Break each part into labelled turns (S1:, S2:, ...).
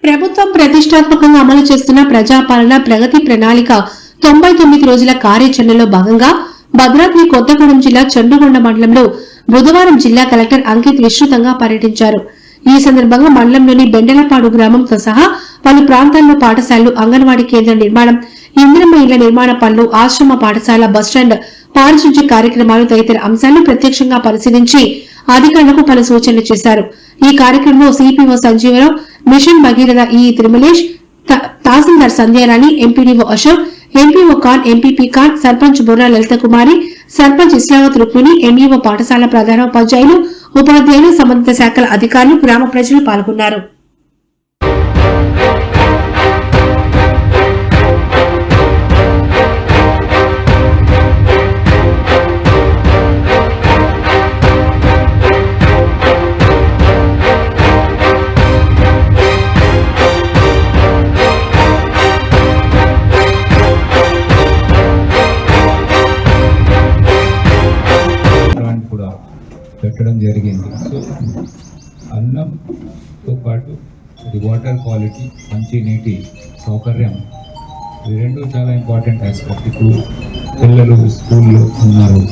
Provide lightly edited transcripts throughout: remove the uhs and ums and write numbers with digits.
S1: ప్రభుత్వం ప్రతిష్టాత్మకంగా అమలు చేస్తున్న ప్రజాపాలన ప్రగతి ప్రణాళిక 99 రోజుల కార్యాచరణలో భాగంగా భద్రాద్రి కొత్తగూడెం జిల్లా చండుగొండ మండలంలో బుధవారం జిల్లా కలెక్టర్ అంకిత్ విస్తృతంగా పర్యటించారు. ఈ సందర్భంగా మండలంలోని బెండలపాడు గ్రామంతో సహా పలు ప్రాంతాల్లో పాఠశాలలు, అంగన్వాడీ కేంద్ర నిర్మాణం, ఇందిరమ్మ ఇళ్ల నిర్మాణ పనులు, ఆశ్రమ పాఠశాల, బస్టాండ్, పారిశుధ్య కార్యక్రమాలు తదితర అంశాలను ప్రత్యక్షంగా పరిశీలించి అధికారులకు పలు సూచనలు చేశారు. ఈ కార్యక్రమంలో CPO Sanjeeva Rao, mission Bhagiratha EE Tirumalesh, tahsildar Sandhyarani, MPDO Ashok, MPO Khan, MPP Khan, sarpanch Borra Lalitha Kumari, sarpanch Islavath Rukmini, MEO పాఠశాల ప్రధానోపాధ్యాయులు, ఉపాధ్యాయులు, సంబంధిత శాఖల అధికారులు, గ్రామ ప్రజలు పాల్గొన్నారు.
S2: పెట్టడం జరిగింది. సో అన్నంతో పాటు ఇది వాటర్ క్వాలిటీ, మంచి నీటి సౌకర్యం, ఈ రెండు చాలా ఇంపార్టెంట్ ఆస్పెక్ట్. ఇప్పుడు పిల్లలు స్కూల్లో ఉన్నారు,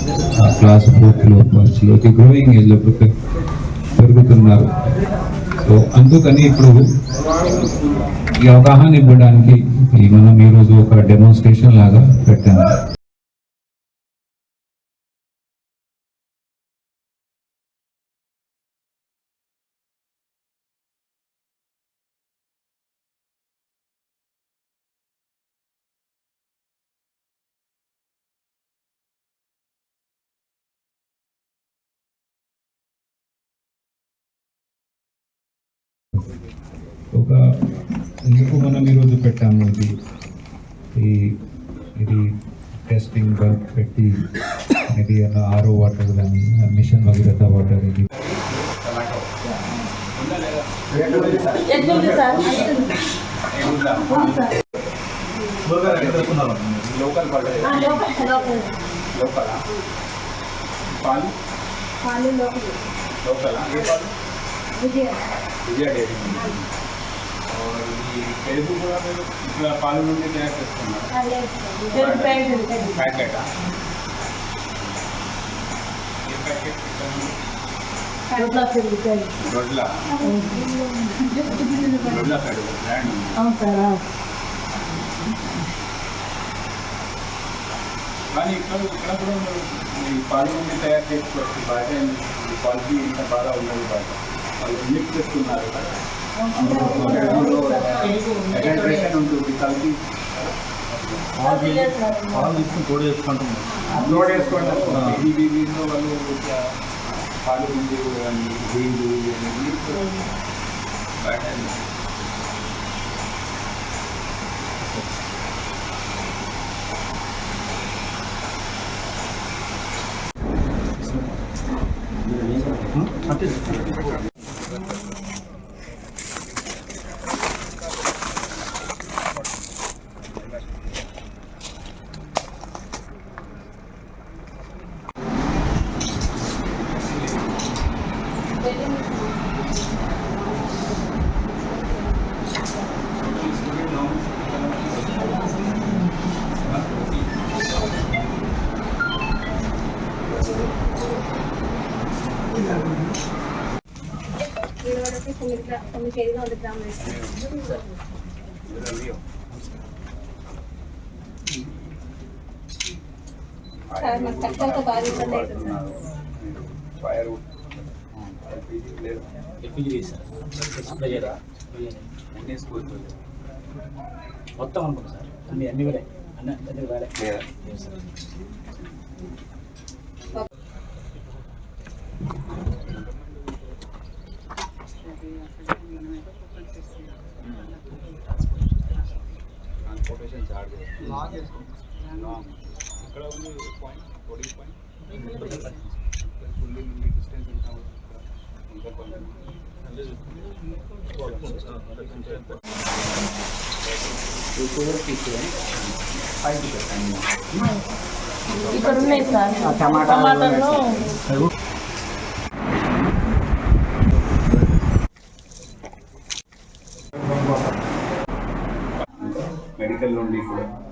S2: క్లాస్ 4th, 1st, గ్రోయింగ్ ఏజ్లో పెరుగుతున్నారు. సో అందుకని ఇప్పుడు ఈ అవగాహన ఇవ్వడానికి మనం ఈరోజు ఒక డెమోన్స్ట్రేషన్ లాగా పెట్టాము. ఒక ఎందుకు మనం ఈరోజు పెట్టాము, ఇది టెస్టింగ్ వర్క్ పెట్టి, ఇది ఆరో వాటర్ కానీ మిషన్ భగీరథ వాటర్, ఇది
S3: విజయ డైరీ పెరుగు కూడా మీరు ఇట్లా పాలు నుండి తయారు చేస్తున్నారు. ప్యాకెటా? ఏ ప్యాకెట్? రొడ్ల పెరుగు బ్రాండ్. కానీ ఇక్కడ కూడా ఈ పాలు నుండి తయారు చేసుకోవచ్చు. బయట క్వాలిటీ ఇంత బాగా ఉన్నది, బయట వాళ్ళు మిక్స్ చేస్తున్నారు. ఉంటుంది, కలిపి పాలు తీసుకుని తోడు వేసుకుంటున్నారు. దీంట్లో వాళ్ళు పాలు ఉంది దీళ్ళు బయట
S4: మొత్తం అనుకుంటా సార్, అన్ని వేరే అన్ని వేరే.
S3: ట్రాన్స్పోర్టేషన్ చార్జ్ ఇక్కడ ఉంది పాయింట్ 40 పాయింట్ ఫుల్లీ డిస్టెన్స్ ఎంత
S5: ఇక్కడ ఉన్నాయి సార్ టమాటాలో.
S3: మెడికల్ నుండి కూడా